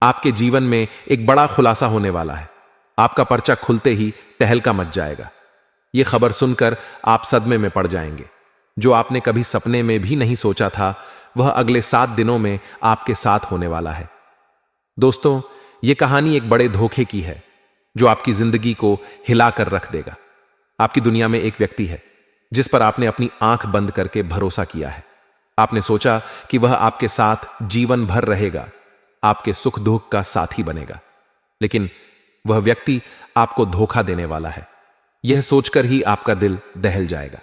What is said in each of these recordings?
आपके जीवन में एक बड़ा खुलासा होने वाला है। आपका पर्चा खुलते ही टहलका मच जाएगा। यह खबर सुनकर आप सदमे में पड़ जाएंगे। जो आपने कभी सपने में भी नहीं सोचा था, वह अगले 7 दिनों में आपके साथ होने वाला है। दोस्तों, यह कहानी एक बड़े धोखे की है जो आपकी जिंदगी को हिलाकर रख देगा। आपकी दुनिया में एक व्यक्ति है जिस पर आपने अपनी आंख बंद करके भरोसा किया है। आपने सोचा कि वह आपके साथ जीवन भर रहेगा, आपके सुख दुख का साथी बनेगा, लेकिन वह व्यक्ति आपको धोखा देने वाला है। यह सोचकर ही आपका दिल दहल जाएगा।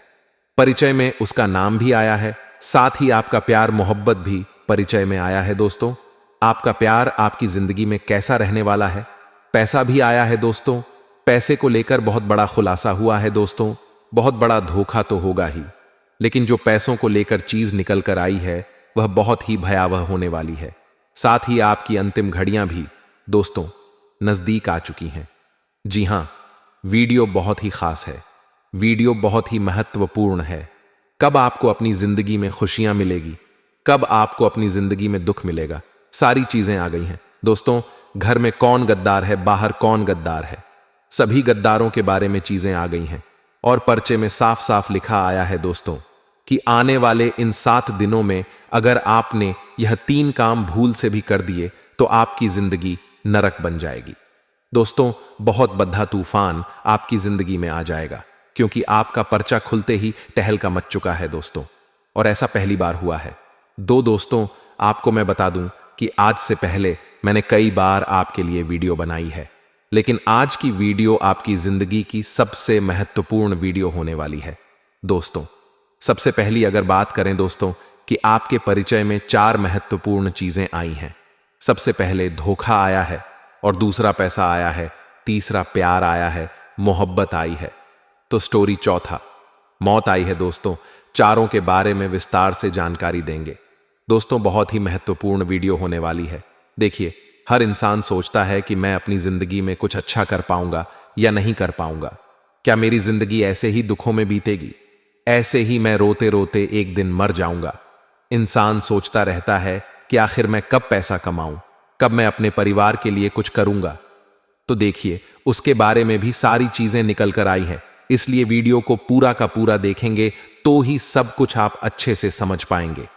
परिचय में उसका नाम भी आया है, साथ ही आपका प्यार मोहब्बत भी परिचय में आया है। दोस्तों, आपका प्यार आपकी जिंदगी में कैसा रहने वाला है? पैसा भी आया है। दोस्तों, पैसे को लेकर बहुत बड़ा खुलासा हुआ है। दोस्तों, बहुत बड़ा धोखा तो होगा ही, लेकिन जो पैसों को लेकर चीज निकल कर आई है वह बहुत ही भयावह होने वाली है। साथ ही आपकी अंतिम घड़ियां भी दोस्तों नजदीक आ चुकी हैं। जी हां, वीडियो बहुत ही खास है, वीडियो बहुत ही महत्वपूर्ण है। कब आपको अपनी जिंदगी में खुशियां मिलेगी, कब आपको अपनी जिंदगी में दुख मिलेगा, सारी चीजें आ गई हैं। दोस्तों, घर में कौन गद्दार है, बाहर कौन गद्दार है, सभी गद्दारों के बारे में चीजें आ गई हैं। और पर्चे में साफ साफ लिखा आया है दोस्तों कि आने वाले इन 7 दिनों में अगर आपने यह 3 काम भूल से भी कर दिए तो आपकी जिंदगी नरक बन जाएगी। दोस्तों, बहुत बद्दा तूफान आपकी जिंदगी में आ जाएगा, क्योंकि आपका पर्चा खुलते ही टहलका मच चुका है दोस्तों। और ऐसा पहली बार हुआ है। दोस्तों, आपको मैं बता दूं कि आज से पहले मैंने कई बार आपके लिए वीडियो बनाई है, लेकिन आज की वीडियो आपकी जिंदगी की सबसे महत्वपूर्ण वीडियो होने वाली है। दोस्तों, सबसे पहली अगर बात करें दोस्तों कि आपके परिचय में 4 महत्वपूर्ण चीजें आई हैं। सबसे पहले धोखा आया है, और दूसरा पैसा आया है, तीसरा प्यार आया है, मोहब्बत आई है, तो स्टोरी चौथा मौत आई है। दोस्तों, चारों के बारे में विस्तार से जानकारी देंगे। दोस्तों, बहुत ही महत्वपूर्ण वीडियो होने वाली है। देखिए, हर इंसान सोचता है कि मैं अपनी जिंदगी में कुछ अच्छा कर पाऊंगा या नहीं कर पाऊंगा। क्या मेरी जिंदगी ऐसे ही दुखों में बीतेगी, ऐसे ही मैं रोते रोते एक दिन मर जाऊंगा? इंसान सोचता रहता है कि आखिर मैं कब पैसा कमाऊं, कब मैं अपने परिवार के लिए कुछ करूंगा। तो देखिए, उसके बारे में भी सारी चीजें निकल कर आई हैं। इसलिए वीडियो को पूरा का पूरा देखेंगे तो ही सब कुछ आप अच्छे से समझ पाएंगे।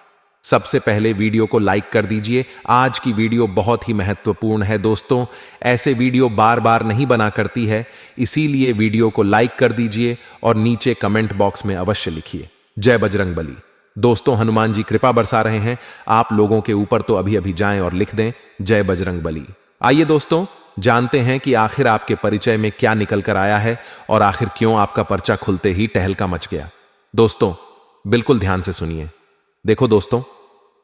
सबसे पहले वीडियो को लाइक कर दीजिए। आज की वीडियो बहुत ही महत्वपूर्ण है दोस्तों। ऐसे वीडियो बार बार नहीं बना करती है, इसीलिए वीडियो को लाइक कर दीजिए और नीचे कमेंट बॉक्स में अवश्य लिखिए जय बजरंग बली। दोस्तों, हनुमान जी कृपा बरसा रहे हैं आप लोगों के ऊपर, तो अभी अभी जाएं और लिख दें जय बजरंग बली। आइए दोस्तों, जानते हैं कि आखिर आपके परिचय में क्या निकल कर आया है और आखिर क्यों आपका पर्चा खुलते ही टहलका मच गया। दोस्तों, बिल्कुल ध्यान से सुनिए। देखो दोस्तों,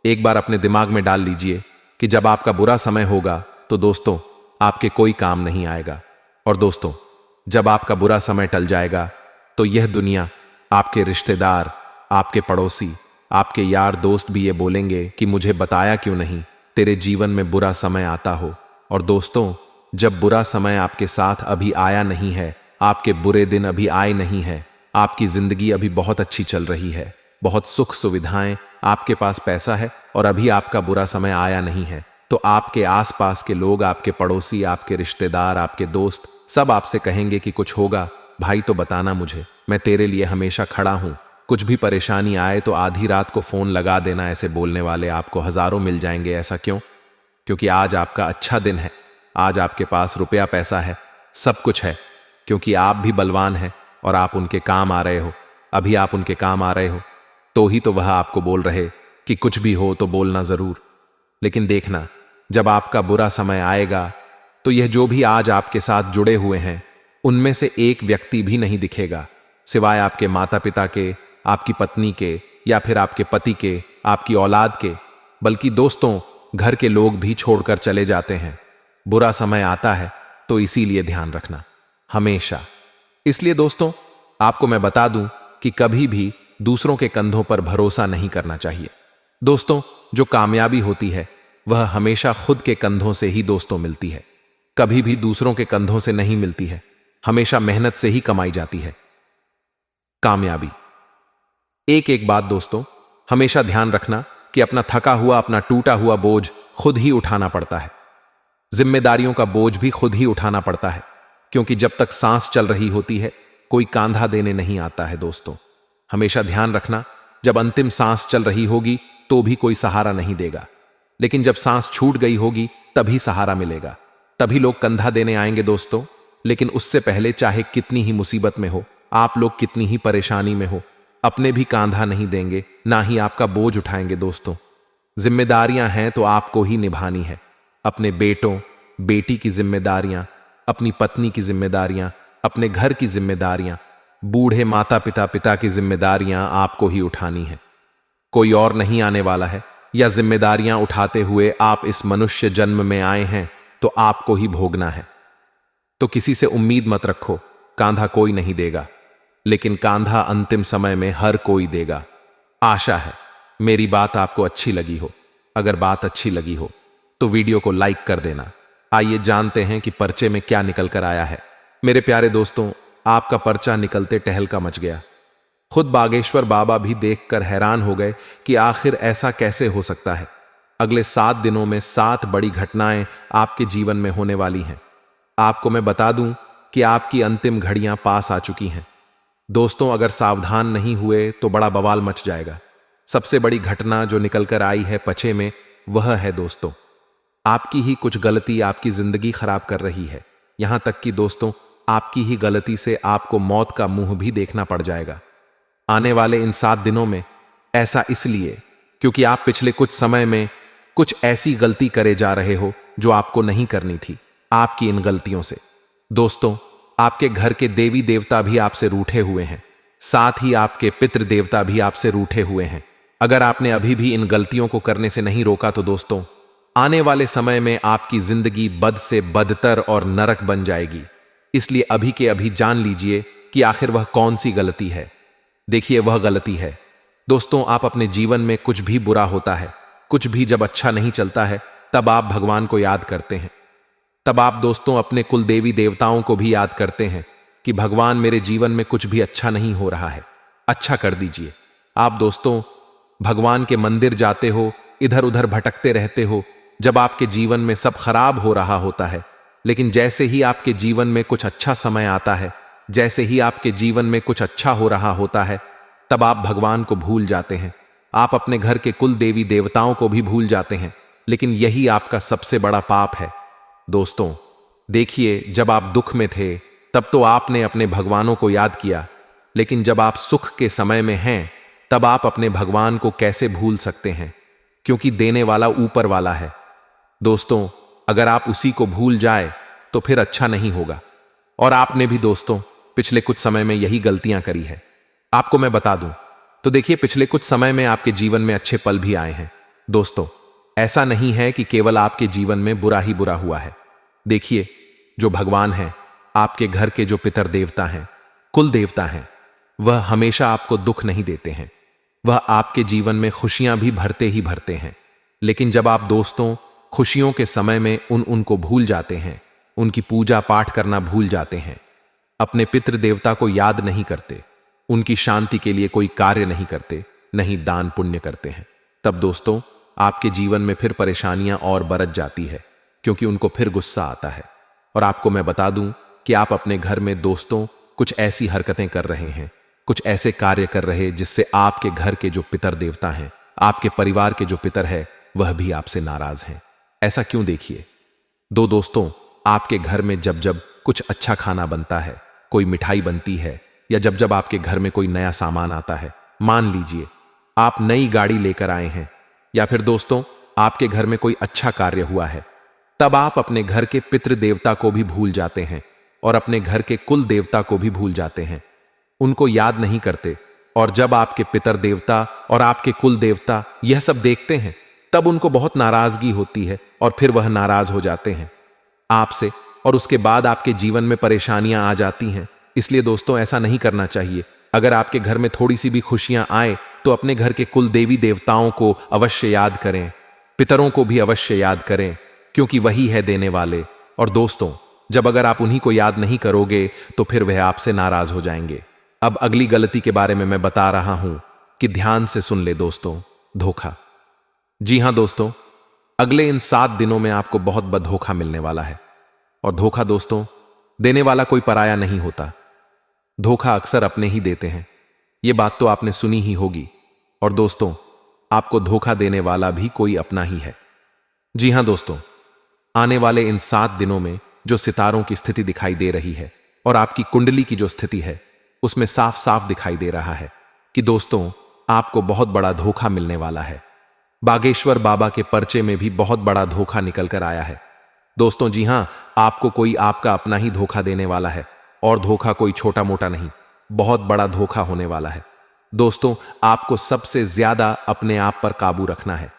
एक बार अपने दिमाग में डाल लीजिए कि जब आपका बुरा समय होगा तो दोस्तों आपके कोई काम नहीं आएगा, और दोस्तों जब आपका बुरा समय टल जाएगा तो यह दुनिया, आपके रिश्तेदार, आपके पड़ोसी, आपके यार दोस्त भी ये बोलेंगे कि मुझे बताया क्यों नहीं, तेरे जीवन में बुरा समय आता हो। और दोस्तों, जब बुरा समय आपके साथ अभी आया नहीं है, आपके बुरे दिन अभी आए नहीं है, आपकी जिंदगी अभी बहुत अच्छी चल रही है, बहुत सुख सुविधाएं, आपके पास पैसा है और अभी आपका बुरा समय आया नहीं है, तो आपके आसपास के लोग, आपके पड़ोसी, आपके रिश्तेदार, आपके दोस्त सब आपसे कहेंगे कि कुछ होगा भाई तो बताना मुझे, मैं तेरे लिए हमेशा खड़ा हूं, कुछ भी परेशानी आए तो आधी रात को फोन लगा देना। ऐसे बोलने वाले आपको हजारों मिल जाएंगे। ऐसा क्यों? क्योंकि आज आपका अच्छा दिन है, आज आपके पास रुपया पैसा है, सब कुछ है, क्योंकि आप भी बलवान हैं और आप उनके काम आ रहे हो। अभी आप उनके काम आ रहे हो तो ही तो वह आपको बोल रहे कि कुछ भी हो तो बोलना जरूर। लेकिन देखना, जब आपका बुरा समय आएगा तो यह जो भी आज आपके साथ जुड़े हुए हैं उनमें से एक व्यक्ति भी नहीं दिखेगा, सिवाय आपके माता पिता के, आपकी पत्नी के, या फिर आपके पति के, आपकी औलाद के। बल्कि दोस्तों, घर के लोग भी छोड़कर चले जाते हैं। बुरा समय आता है तो इसीलिए ध्यान रखना हमेशा। इसलिए दोस्तों, आपको मैं बता दूं कि कभी भी दूसरों के कंधों पर भरोसा नहीं करना चाहिए। दोस्तों, जो कामयाबी होती है वह हमेशा खुद के कंधों से ही दोस्तों मिलती है, कभी भी दूसरों के कंधों से नहीं मिलती है। हमेशा मेहनत से ही कमाई जाती है कामयाबी। एक एक बात दोस्तों, हमेशा ध्यान रखना कि अपना थका हुआ, अपना टूटा हुआ बोझ खुद ही उठाना पड़ता है। जिम्मेदारियों का बोझ भी खुद ही उठाना पड़ता है, क्योंकि जब तक सांस चल रही होती है कोई कांधा देने नहीं आता है। दोस्तों, हमेशा ध्यान रखना, जब अंतिम सांस चल रही होगी तो भी कोई सहारा नहीं देगा, लेकिन जब सांस छूट गई होगी तभी सहारा मिलेगा, तभी लोग कंधा देने आएंगे। दोस्तों, लेकिन उससे पहले चाहे कितनी ही मुसीबत में हो, आप लोग कितनी ही परेशानी में हो, अपने भी कांधा नहीं देंगे, ना ही आपका बोझ उठाएंगे। दोस्तों, जिम्मेदारियां हैं तो आपको ही निभानी है। अपने बेटों बेटी की जिम्मेदारियां, अपनी पत्नी की जिम्मेदारियां, अपने घर की जिम्मेदारियां, बूढ़े माता पिता की जिम्मेदारियां आपको ही उठानी है। कोई और नहीं आने वाला है, या जिम्मेदारियां उठाते हुए आप इस मनुष्य जन्म में आए हैं तो आपको ही भोगना है। तो किसी से उम्मीद मत रखो, कांधा कोई नहीं देगा, लेकिन कांधा अंतिम समय में हर कोई देगा। आशा है मेरी बात आपको अच्छी लगी हो। अगर बात अच्छी लगी हो तो वीडियो को लाइक कर देना। आइए जानते हैं कि पर्चे में क्या निकल कर आया है। मेरे प्यारे दोस्तों, आपका पर्चा निकलते टहलका मच गया। खुद बागेश्वर बाबा भी देखकर हैरान हो गए कि आखिर ऐसा कैसे हो सकता है। अगले 7 दिनों में 7 बड़ी घटनाएं आपके जीवन में होने वाली हैं। आपको मैं बता दूं कि आपकी अंतिम घड़ियां पास आ चुकी हैं। दोस्तों, अगर सावधान नहीं हुए तो बड़ा बवाल मच जाएगा। सबसे बड़ी घटना जो निकलकर आई है पर्चे में, वह है दोस्तों, आपकी ही कुछ गलती आपकी जिंदगी खराब कर रही है। यहां तक कि दोस्तों, आपकी ही गलती से आपको मौत का मुंह भी देखना पड़ जाएगा आने वाले इन 7 दिनों में। ऐसा इसलिए क्योंकि आप पिछले कुछ समय में कुछ ऐसी गलती करे जा रहे हो जो आपको नहीं करनी थी। आपकी इन गलतियों से दोस्तों, आपके घर के देवी देवता भी आपसे रूठे हुए हैं, साथ ही आपके पितृ देवता भी आपसे रूठे हुए हैं। अगर आपने अभी भी इन गलतियों को करने से नहीं रोका तो दोस्तों, आने वाले समय में आपकी जिंदगी बद से बदतर और नरक बन जाएगी। इसलिए अभी के अभी जान लीजिए कि आखिर वह कौन सी गलती है। देखिए, वह गलती है दोस्तों, आप अपने जीवन में कुछ भी बुरा होता है, कुछ भी जब अच्छा नहीं चलता है, तब आप भगवान को याद करते हैं। तब आप दोस्तों अपने कुल देवी देवताओं को भी याद करते हैं कि भगवान, मेरे जीवन में कुछ भी अच्छा नहीं हो रहा है, अच्छा कर दीजिए। आप दोस्तों भगवान के मंदिर जाते हो, इधर उधर भटकते रहते हो, जब आपके जीवन में सब खराब हो रहा होता है, लेकिन जैसे ही आपके जीवन में कुछ अच्छा समय आता है, जैसे ही आपके जीवन में कुछ अच्छा हो रहा होता है, तब आप भगवान को भूल जाते हैं। आप अपने घर के कुल देवी देवताओं को भी भूल जाते हैं, लेकिन यही आपका सबसे बड़ा पाप है। दोस्तों देखिए, जब आप दुख में थे तब तो आपने अपने भगवानों को याद किया, लेकिन जब आप सुख के समय में हैं तब आप अपने भगवान को कैसे भूल सकते हैं, क्योंकि देने वाला ऊपर वाला है। दोस्तों, अगर आप उसी को भूल जाए तो फिर अच्छा नहीं होगा। और आपने भी दोस्तों पिछले कुछ समय में यही गलतियां करी है। आपको मैं बता दूं तो देखिए, पिछले कुछ समय में आपके जीवन में अच्छे पल भी आए हैं। दोस्तों, ऐसा नहीं है कि केवल आपके जीवन में बुरा ही बुरा हुआ है। देखिए, जो भगवान हैं, आपके घर के जो पितर देवता हैं, कुल देवता हैं, वह हमेशा आपको दुख नहीं देते हैं। वह आपके जीवन में खुशियां भी भरते ही भरते हैं। लेकिन जब आप दोस्तों खुशियों के समय में उनको भूल जाते हैं, उनकी पूजा पाठ करना भूल जाते हैं, अपने पितृ देवता को याद नहीं करते, उनकी शांति के लिए कोई कार्य नहीं करते, नहीं दान पुण्य करते हैं, तब दोस्तों आपके जीवन में फिर परेशानियां और बरत जाती है, क्योंकि उनको फिर गुस्सा आता है। और आपको मैं बता दूं कि आप अपने घर में दोस्तों कुछ ऐसी हरकतें कर रहे हैं, कुछ ऐसे कार्य कर रहे जिससे आपके घर के जो पितर देवता हैं, आपके परिवार के जो पितर है, वह भी आपसे नाराज हैं। ऐसा क्यों? देखिए दोस्तों, आपके घर में जब जब कुछ अच्छा खाना बनता है, कोई मिठाई बनती है, या जब जब आपके घर में कोई नया सामान आता है, मान लीजिए आप नई गाड़ी लेकर आए हैं, या फिर दोस्तों आपके घर में कोई अच्छा कार्य हुआ है, तब आप अपने घर के पितृ देवता को भी भूल जाते हैं और अपने घर के कुल देवता को भी भूल जाते हैं, उनको याद नहीं करते। और जब आपके पितर देवता और आपके कुल देवता यह सब देखते हैं, तब उनको बहुत नाराजगी होती है और फिर वह नाराज हो जाते हैं आपसे, और उसके बाद आपके जीवन में परेशानियां आ जाती हैं। इसलिए दोस्तों ऐसा नहीं करना चाहिए। अगर आपके घर में थोड़ी सी भी खुशियां आए तो अपने घर के कुल देवी देवताओं को अवश्य याद करें, पितरों को भी अवश्य याद करें, क्योंकि वही है देने वाले। और दोस्तों जब अगर आप उन्हीं को याद नहीं करोगे तो फिर वह आपसे नाराज हो जाएंगे। अब अगली गलती के बारे में मैं बता रहा हूं कि ध्यान से सुन ले दोस्तों, धोखा। जी हां दोस्तों, अगले इन 7 दिनों में आपको बहुत बड़ा धोखा मिलने वाला है। और धोखा दोस्तों, देने वाला कोई पराया नहीं होता। धोखा अक्सर अपने ही देते हैं। यह बात तो आपने सुनी ही होगी। और दोस्तों, आपको धोखा देने वाला भी कोई अपना ही है। जी हां दोस्तों, आने वाले इन 7 दिनों में जो सितारों की स्थिति दिखाई दे रही है और आपकी कुंडली की जो स्थिति है, उसमें साफ साफ दिखाई दे रहा है कि दोस्तों, आपको बहुत बड़ा धोखा मिलने वाला है। बागेश्वर बाबा के पर्चे में भी बहुत बड़ा धोखा निकल कर आया है। दोस्तों जी हां, आपको कोई आपका अपना ही धोखा देने वाला है। और धोखा कोई छोटा मोटा नहीं, बहुत बड़ा धोखा होने वाला है। दोस्तों, आपको सबसे ज्यादा अपने आप पर काबू रखना है।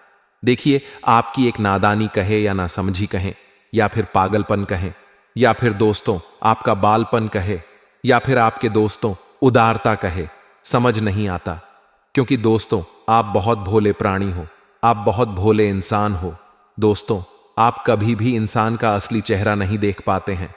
देखिए, आपकी एक नादानी कहे या ना समझी कहें, या फिर पागलपन कहें, या फिर दोस्तों आपका बालपन कहे, या फिर आपके दोस्तों उदारता कहे, समझ नहीं आता। क्योंकि दोस्तों, आप बहुत भोले प्राणी हो, आप बहुत भोले इंसान हो। दोस्तों, आप कभी भी इंसान का असली चेहरा नहीं देख पाते हैं।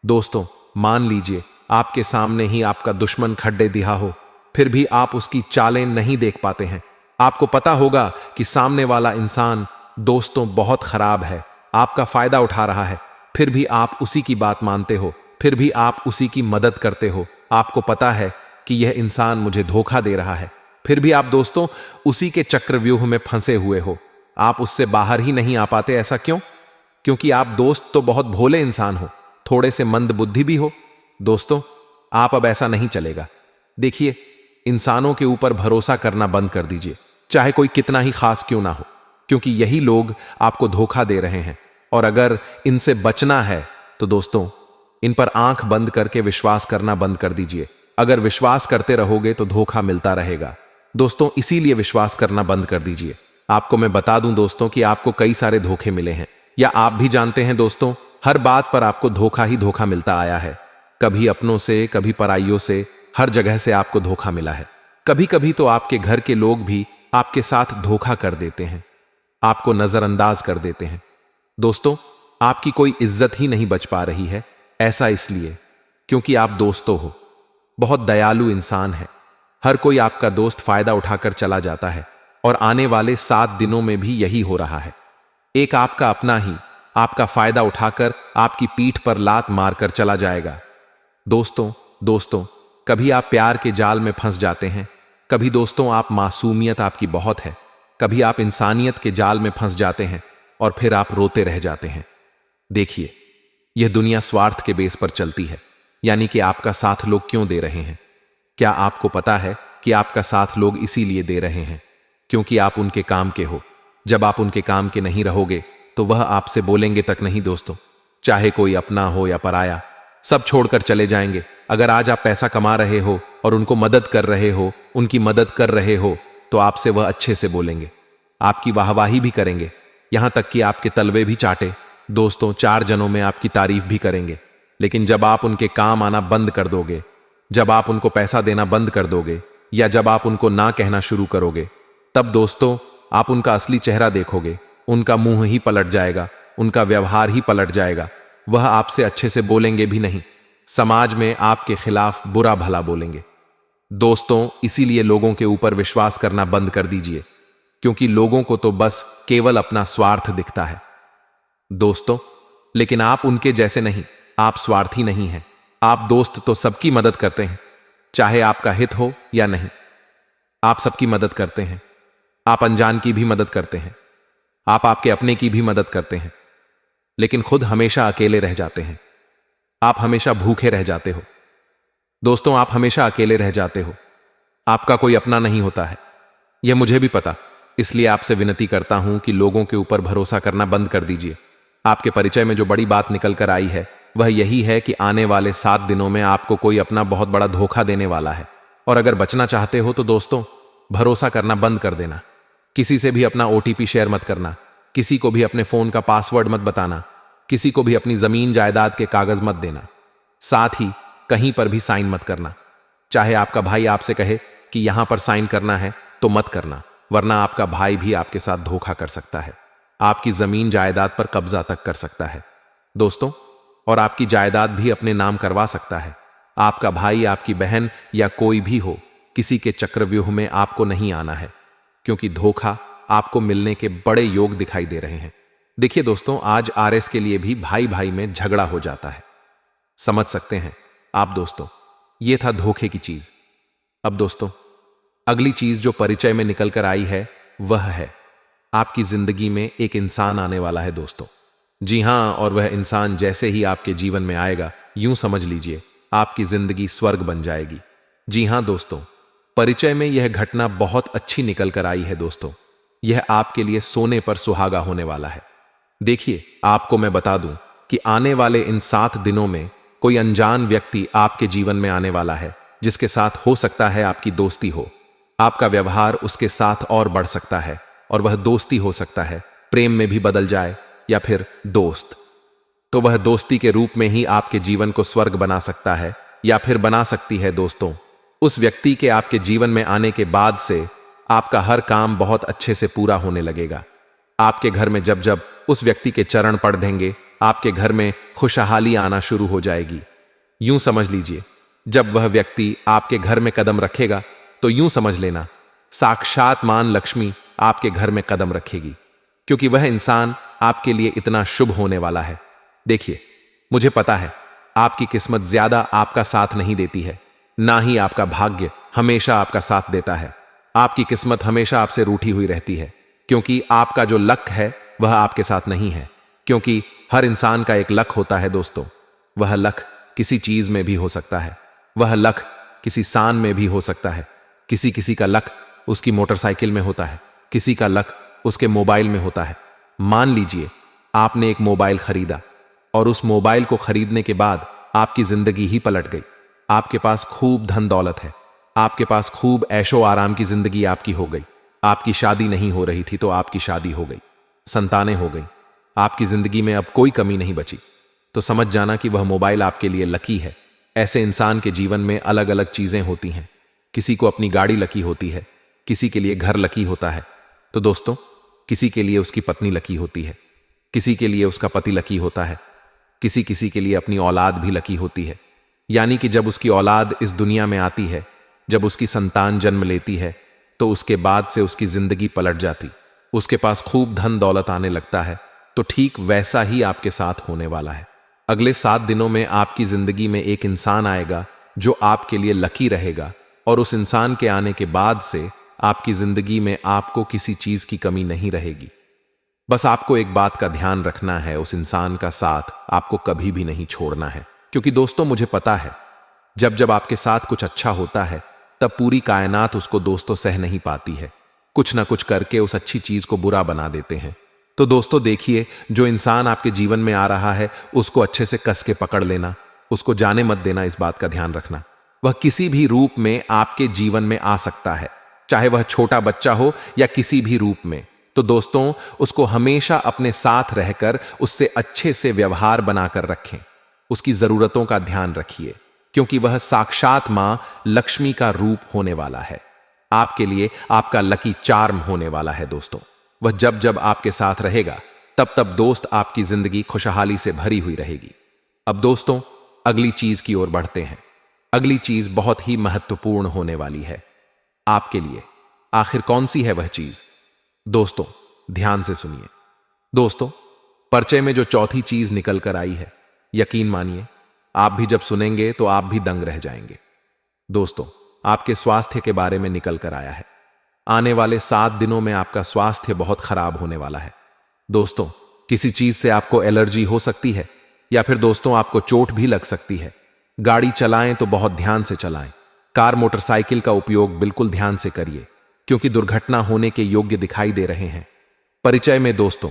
दोस्तों, मान लीजिए आपके सामने ही आपका दुश्मन खड्डे दिया हो, फिर भी आप उसकी चालें नहीं देख पाते हैं। आपको पता होगा कि सामने वाला इंसान दोस्तों बहुत खराब है, आपका फायदा उठा रहा है, फिर भी आप उसी की बात मानते हो, फिर भी आप उसी की मदद करते हो। आपको पता है कि यह इंसान मुझे धोखा दे रहा है, फिर भी आप दोस्तों उसी के चक्रव्यूह में फंसे हुए हो। आप उससे बाहर ही नहीं आ पाते। ऐसा क्यों? क्योंकि आप दोस्त तो बहुत भोले इंसान हो, थोड़े से मंद बुद्धि भी हो। दोस्तों, आप अब ऐसा नहीं चलेगा। देखिए, इंसानों के ऊपर भरोसा करना बंद कर दीजिए, चाहे कोई कितना ही खास क्यों ना हो, क्योंकि यही लोग आपको धोखा दे रहे हैं। और अगर इनसे बचना है तो दोस्तों, इन पर आंख बंद करके विश्वास करना बंद कर दीजिए। अगर विश्वास करते रहोगे तो धोखा मिलता रहेगा। दोस्तों, इसीलिए विश्वास करना बंद कर दीजिए। आपको मैं बता दूं दोस्तों कि आपको कई सारे धोखे मिले हैं, या आप भी जानते हैं दोस्तों, हर बात पर आपको धोखा ही धोखा मिलता आया है। कभी अपनों से, कभी पराइयों से, हर जगह से आपको धोखा मिला है। कभी कभी तो आपके घर के लोग भी आपके साथ धोखा कर देते हैं, आपको नजरअंदाज कर देते हैं। दोस्तों, आपकी कोई इज्जत ही नहीं बच पा रही है। ऐसा इसलिए क्योंकि आप दोस्तों हो, बहुत दयालु इंसान है। हर कोई आपका दोस्त फायदा उठाकर चला जाता है, और आने वाले 7 दिनों में भी यही हो रहा है। एक आपका अपना ही आपका फायदा उठाकर आपकी पीठ पर लात मारकर चला जाएगा। दोस्तों, कभी आप प्यार के जाल में फंस जाते हैं, कभी दोस्तों आप मासूमियत आपकी बहुत है, कभी आप इंसानियत के जाल में फंस जाते हैं और फिर आप रोते रह जाते हैं। देखिए, यह दुनिया स्वार्थ के बेस पर चलती है, यानी कि आपका साथ लोग क्यों दे रहे हैं? क्या आपको पता है कि आपका साथ लोग इसीलिए दे रहे हैं क्योंकि आप उनके काम के हो? जब आप उनके काम के नहीं रहोगे तो वह आपसे बोलेंगे तक नहीं दोस्तों, चाहे कोई अपना हो या पराया, सब छोड़कर चले जाएंगे। अगर आज आप पैसा कमा रहे हो और उनको मदद कर रहे हो, उनकी मदद कर रहे हो, तो आपसे वह अच्छे से बोलेंगे, आपकी वाहवाही भी करेंगे, यहां तक कि आपके तलवे भी चाटे। दोस्तों, 4 जनों में आपकी तारीफ भी करेंगे। लेकिन जब आप उनके काम आना बंद कर दोगे, जब आप उनको पैसा देना बंद कर दोगे, या जब आप उनको ना कहना शुरू करोगे, तब दोस्तों आप उनका असली चेहरा देखोगे। उनका मुंह ही पलट जाएगा, उनका व्यवहार ही पलट जाएगा। वह आपसे अच्छे से बोलेंगे भी नहीं, समाज में आपके खिलाफ बुरा भला बोलेंगे। दोस्तों, इसीलिए लोगों के ऊपर विश्वास करना बंद कर दीजिए, क्योंकि लोगों को तो बस केवल अपना स्वार्थ दिखता है। दोस्तों, लेकिन आप उनके जैसे नहीं, आप स्वार्थी नहीं हैं। आप दोस्त तो सबकी मदद करते हैं, चाहे आपका हित हो या नहीं। आप सबकी मदद करते हैं, आप अनजान की भी मदद करते हैं, आप आपके अपने की भी मदद करते हैं, लेकिन खुद हमेशा अकेले रह जाते हैं। आप हमेशा भूखे रह जाते हो। दोस्तों, आप हमेशा अकेले रह जाते हो, आपका कोई अपना नहीं होता है। यह मुझे भी पता, इसलिए आपसे विनती करता हूं कि लोगों के ऊपर भरोसा करना बंद कर दीजिए। आपके परिचय में जो बड़ी बात निकल कर आई है वह यही है कि आने वाले 7 दिनों में आपको कोई अपना बहुत बड़ा धोखा देने वाला है। और अगर बचना चाहते हो तो दोस्तों, भरोसा करना बंद कर देना। किसी से भी अपना OTP शेयर मत करना, किसी को भी अपने फोन का पासवर्ड मत बताना, किसी को भी अपनी जमीन जायदाद के कागज मत देना, साथ ही कहीं पर भी साइन मत करना। चाहे आपका भाई आपसे कहे कि यहां पर साइन करना है तो मत करना, वरना आपका भाई भी आपके साथ धोखा कर सकता है, आपकी जमीन जायदाद पर कब्जा तक कर सकता है दोस्तों, और आपकी जायदाद भी अपने नाम करवा सकता है। आपका भाई, आपकी बहन या कोई भी हो, किसी के चक्रव्यूह में आपको नहीं आना है, क्योंकि धोखा आपको मिलने के बड़े योग दिखाई दे रहे हैं। देखिए दोस्तों, आज आरएस के लिए भी भाई भाई में झगड़ा हो जाता है। समझ सकते हैं आप दोस्तों, ये था धोखे की चीज। अब दोस्तों, अगली चीज जो परिचय में निकल कर आई है वह है आपकी जिंदगी में एक इंसान आने वाला है दोस्तों। जी हां, और वह इंसान जैसे ही आपके जीवन में आएगा, यूं समझ लीजिए आपकी जिंदगी स्वर्ग बन जाएगी। जी हां दोस्तों, परिचय में यह घटना बहुत अच्छी निकल कर आई है दोस्तों। यह आपके लिए सोने पर सुहागा होने वाला है। देखिए, आपको मैं बता दूं कि आने वाले इन 7 दिनों में कोई अनजान व्यक्ति आपके जीवन में आने वाला है, जिसके साथ हो सकता है आपकी दोस्ती हो। आपका व्यवहार उसके साथ और बढ़ सकता है, और वह दोस्ती हो सकता है प्रेम में भी बदल जाए, या फिर दोस्त। तो वह दोस्ती के रूप में ही आपके जीवन को स्वर्ग बना सकता है, या फिर बना सकती है दोस्तों। उस व्यक्ति के आपके जीवन में आने के बाद से आपका हर काम बहुत अच्छे से पूरा होने लगेगा। आपके घर में जब जब उस व्यक्ति के चरण पड़ेंगे, आपके घर में खुशहाली आना शुरू हो जाएगी। यूं समझ लीजिए, जब वह व्यक्ति आपके घर में कदम रखेगा तो यूं समझ लेना साक्षात मां लक्ष्मी आपके घर में कदम रखेगी, क्योंकि वह इंसान आपके लिए इतना शुभ होने वाला है। देखिए, मुझे पता है आपकी किस्मत ज्यादा आपका साथ नहीं देती है, ना ही आपका भाग्य हमेशा आपका साथ देता है। आपकी किस्मत हमेशा आपसे रूठी हुई रहती है, क्योंकि आपका जो लक है वह आपके साथ नहीं है। क्योंकि हर इंसान का एक लक होता है दोस्तों। वह लक किसी चीज में भी हो सकता है, वह लक किसी शान में भी हो सकता है। किसी किसी का लक उसकी मोटरसाइकिल में होता है, किसी का लक उसके मोबाइल में होता है। मान लीजिए आपने एक मोबाइल खरीदा, और उस मोबाइल को खरीदने के बाद आपकी जिंदगी ही पलट गई। आपके पास खूब धन दौलत है, आपके पास खूब ऐशो आराम की जिंदगी आपकी हो गई। आपकी शादी नहीं हो रही थी तो आपकी शादी हो गई, संतानें हो गई, आपकी जिंदगी में अब कोई कमी नहीं बची। तो समझ जाना कि वह मोबाइल आपके लिए लकी है। ऐसे इंसान के जीवन में अलग अलग चीजें होती हैं। किसी को अपनी गाड़ी लकी होती है, किसी के लिए घर लकी होता है, तो दोस्तों किसी के लिए उसकी पत्नी लकी होती है, किसी के लिए उसका पति लकी होता है, किसी किसी के लिए अपनी औलाद भी लकी होती है। यानी कि जब उसकी औलाद इस दुनिया में आती है, जब उसकी संतान जन्म लेती है, तो उसके बाद से उसकी जिंदगी पलट जाती, उसके पास खूब धन दौलत आने लगता है। तो ठीक वैसा ही आपके साथ होने वाला है। अगले 7 दिनों में आपकी जिंदगी में एक इंसान आएगा जो आपके लिए लकी रहेगा, और उस इंसान के आने के बाद से आपकी जिंदगी में आपको किसी चीज की कमी नहीं रहेगी। बस आपको एक बात का ध्यान रखना है, उस इंसान का साथ आपको कभी भी नहीं छोड़ना है। क्योंकि दोस्तों मुझे पता है, जब जब आपके साथ कुछ अच्छा होता है तब पूरी कायनात उसको दोस्तों सह नहीं पाती है। कुछ ना कुछ करके उस अच्छी चीज को बुरा बना देते हैं। तो दोस्तों देखिए, जो इंसान आपके जीवन में आ रहा है उसको अच्छे से कस के पकड़ लेना, उसको जाने मत देना। इस बात का ध्यान रखना, वह किसी भी रूप में आपके जीवन में आ सकता है, चाहे वह छोटा बच्चा हो या किसी भी रूप में। तो दोस्तों उसको हमेशा अपने साथ रहकर उससे अच्छे से व्यवहार बनाकर रखें, उसकी जरूरतों का ध्यान रखिए, क्योंकि वह साक्षात मां लक्ष्मी का रूप होने वाला है। आपके लिए आपका लकी चार्म होने वाला है दोस्तों। वह जब जब आपके साथ रहेगा तब तब दोस्त आपकी जिंदगी खुशहाली से भरी हुई रहेगी। अब दोस्तों अगली चीज की ओर बढ़ते हैं। अगली चीज बहुत ही महत्वपूर्ण होने वाली है आपके लिए। आखिर कौन सी है वह चीज? दोस्तों ध्यान से सुनिए। दोस्तों, परिचय में जो चौथी चीज निकल कर आई है, यकीन मानिए आप भी जब सुनेंगे तो आप भी दंग रह जाएंगे। दोस्तों, आपके स्वास्थ्य के बारे में निकल कर आया है। आने वाले 7 दिनों में आपका स्वास्थ्य बहुत खराब होने वाला है। दोस्तों, किसी चीज से आपको एलर्जी हो सकती है, या फिर दोस्तों आपको चोट भी लग सकती है। गाड़ी चलाएं तो बहुत ध्यान से चलाएं। कार मोटरसाइकिल का उपयोग बिल्कुल ध्यान से करिए, क्योंकि दुर्घटना होने के योग्य दिखाई दे रहे हैं। परिचय में दोस्तों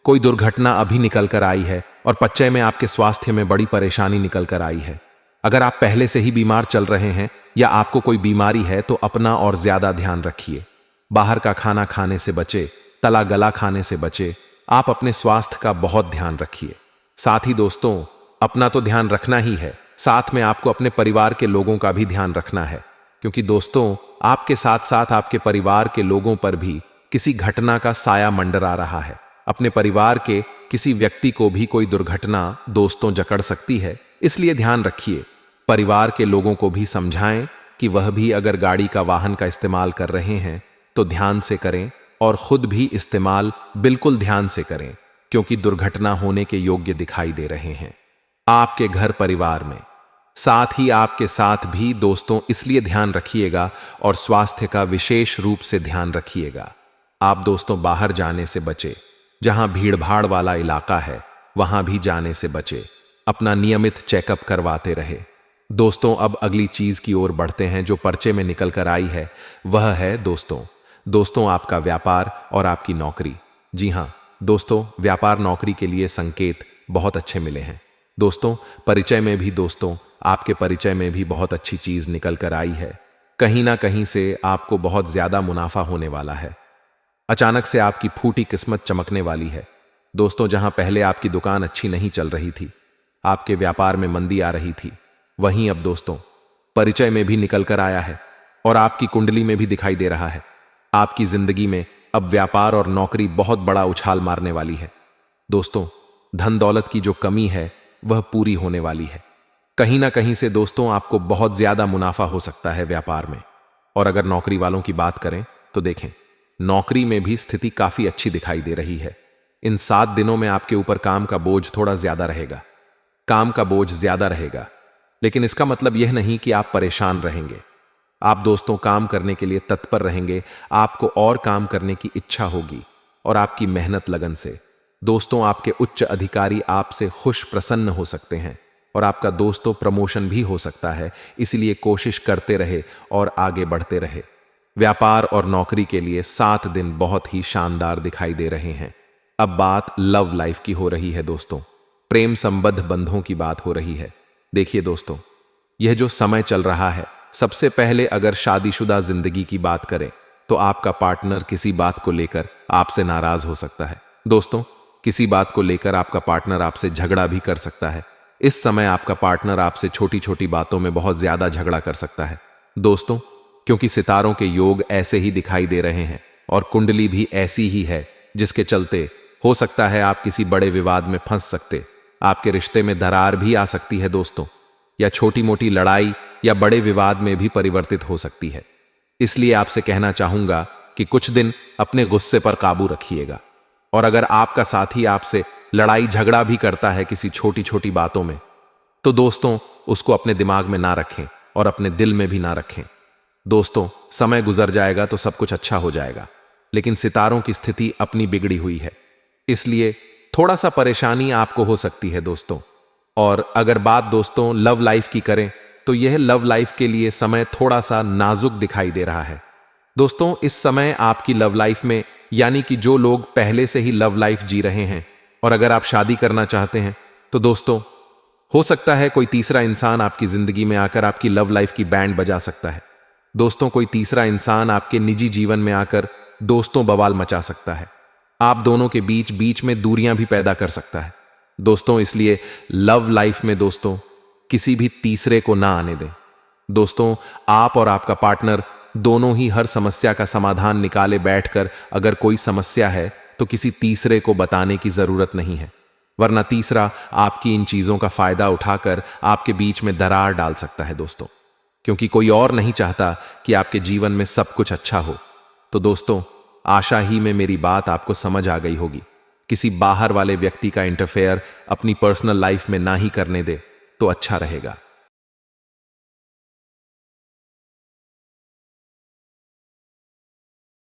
कोई दुर्घटना अभी निकल कर आई है, और परिचय में आपके स्वास्थ्य में बड़ी परेशानी निकल कर आई है। अगर आप पहले से ही बीमार चल रहे हैं या आपको कोई बीमारी है तो अपना और ज्यादा ध्यान रखिए। बाहर का खाना खाने से बचे, तला गला खाने से बचे। आप अपने स्वास्थ्य का बहुत ध्यान रखिए। साथ ही दोस्तों अपना तो ध्यान रखना ही है, साथ में आपको अपने परिवार के लोगों का भी ध्यान रखना है, क्योंकि दोस्तों आपके साथ साथ आपके परिवार के लोगों पर भी किसी घटना का साया मंडरा रहा है। अपने परिवार के किसी व्यक्ति को भी कोई दुर्घटना दोस्तों जकड़ सकती है, इसलिए ध्यान रखिए। परिवार के लोगों को भी समझाएं कि वह भी अगर गाड़ी का वाहन का इस्तेमाल कर रहे हैं तो ध्यान से करें, और खुद भी इस्तेमाल बिल्कुल ध्यान से करें। क्योंकि दुर्घटना होने के योग्य दिखाई दे रहे हैं आपके घर परिवार में। साथ ही आपके साथ भी दोस्तों, इसलिए ध्यान रखिएगा और स्वास्थ्य का विशेष रूप से ध्यान रखिएगा। आप दोस्तों बाहर जाने से बचे, जहां भीड़भाड़ वाला इलाका है वहां भी जाने से बचे। अपना नियमित चेकअप करवाते रहे। दोस्तों अब अगली चीज की ओर बढ़ते हैं जो पर्चे में निकल कर आई है, वह है दोस्तों आपका व्यापार और आपकी नौकरी। जी हां दोस्तों, व्यापार नौकरी के लिए संकेत बहुत अच्छे मिले हैं। दोस्तों परिचय में भी आपके परिचय में भी बहुत अच्छी चीज निकल कर आई है। कहीं ना कहीं से आपको बहुत ज्यादा मुनाफा होने वाला है। अचानक से आपकी फूटी किस्मत चमकने वाली है। दोस्तों जहां पहले आपकी दुकान अच्छी नहीं चल रही थी, आपके व्यापार में मंदी आ रही थी, वहीं अब दोस्तों परिचय में भी निकल कर आया है और आपकी कुंडली में भी दिखाई दे रहा है। आपकी जिंदगी में अब व्यापार और नौकरी बहुत बड़ा उछाल मारने वाली है। दोस्तों धन दौलत की जो कमी है वह पूरी होने वाली है। कहीं ना कहीं से दोस्तों आपको बहुत ज्यादा मुनाफा हो सकता है व्यापार में। और अगर नौकरी वालों की बात करें तो देखें, नौकरी में भी स्थिति काफी अच्छी दिखाई दे रही है। इन 7 दिनों में आपके ऊपर काम का बोझ थोड़ा ज्यादा रहेगा। काम का बोझ ज्यादा रहेगा, लेकिन इसका मतलब यह नहीं कि आप परेशान रहेंगे। आप दोस्तों काम करने के लिए तत्पर रहेंगे। आपको और काम करने की इच्छा होगी और आपकी मेहनत लगन से दोस्तों आपके उच्च अधिकारी आपसे खुश प्रसन्न हो सकते हैं और आपका दोस्तों प्रमोशन भी हो सकता है। इसलिए कोशिश करते रहे और आगे बढ़ते रहे। व्यापार और नौकरी के लिए 7 दिन बहुत ही शानदार दिखाई दे रहे हैं। अब बात लव लाइफ की हो रही है दोस्तों, प्रेम संबद्ध बंधों की बात हो रही है। देखिए दोस्तों, यह जो समय चल रहा है, सबसे पहले अगर शादीशुदा जिंदगी की बात करें तो आपका पार्टनर किसी बात को लेकर आपसे नाराज हो सकता है। दोस्तों किसी बात को लेकर आपका पार्टनर आपसे झगड़ा भी कर सकता है। इस समय आपका पार्टनर आपसे छोटी छोटी बातों में बहुत ज्यादा झगड़ा कर सकता है। दोस्तों क्योंकि सितारों के योग ऐसे ही दिखाई दे रहे हैं और कुंडली भी ऐसी ही है, जिसके चलते हो सकता है आप किसी बड़े विवाद में फंस सकते। आपके रिश्ते में दरार भी आ सकती है दोस्तों, या छोटी मोटी लड़ाई या बड़े विवाद में भी परिवर्तित हो सकती है। इसलिए आपसे कहना चाहूंगा कि कुछ दिन अपने गुस्से पर काबू रखिएगा। और अगर आपका साथी आपसे लड़ाई झगड़ा भी करता है किसी छोटी छोटी बातों में, तो दोस्तों उसको अपने दिमाग में ना रखें और अपने दिल में भी ना रखें। दोस्तों समय गुजर जाएगा तो सब कुछ अच्छा हो जाएगा, लेकिन सितारों की स्थिति अपनी बिगड़ी हुई है, इसलिए थोड़ा सा परेशानी आपको हो सकती है दोस्तों। और अगर बात दोस्तों लव लाइफ की करें तो यह लव लाइफ के लिए समय थोड़ा सा नाजुक दिखाई दे रहा है। दोस्तों इस समय आपकी लव लाइफ में, यानी कि जो लोग पहले से ही लव लाइफ जी रहे हैं और अगर आप शादी करना चाहते हैं, तो दोस्तों हो सकता है कोई तीसरा इंसान आपकी जिंदगी में आकर आपकी लव लाइफ की बैंड बजा सकता है। दोस्तों कोई तीसरा इंसान आपके निजी जीवन में आकर दोस्तों बवाल मचा सकता है। आप दोनों के बीच में दूरियां भी पैदा कर सकता है दोस्तों। इसलिए लव लाइफ में दोस्तों किसी भी तीसरे को ना आने दें। दोस्तों आप और आपका पार्टनर दोनों ही हर समस्या का समाधान निकाले बैठकर अगर कोई समस्या है तो किसी तीसरे को बताने की जरूरत नहीं है, वरना तीसरा आपकी इन चीजों का फायदा उठाकर आपके बीच में दरार डाल सकता है दोस्तों, क्योंकि कोई और नहीं चाहता कि आपके जीवन में सब कुछ अच्छा हो। तो दोस्तों आशा ही में मेरी बात आपको समझ आ गई होगी। किसी बाहर वाले व्यक्ति का इंटरफेयर अपनी पर्सनल लाइफ में ना ही करने दे तो अच्छा रहेगा।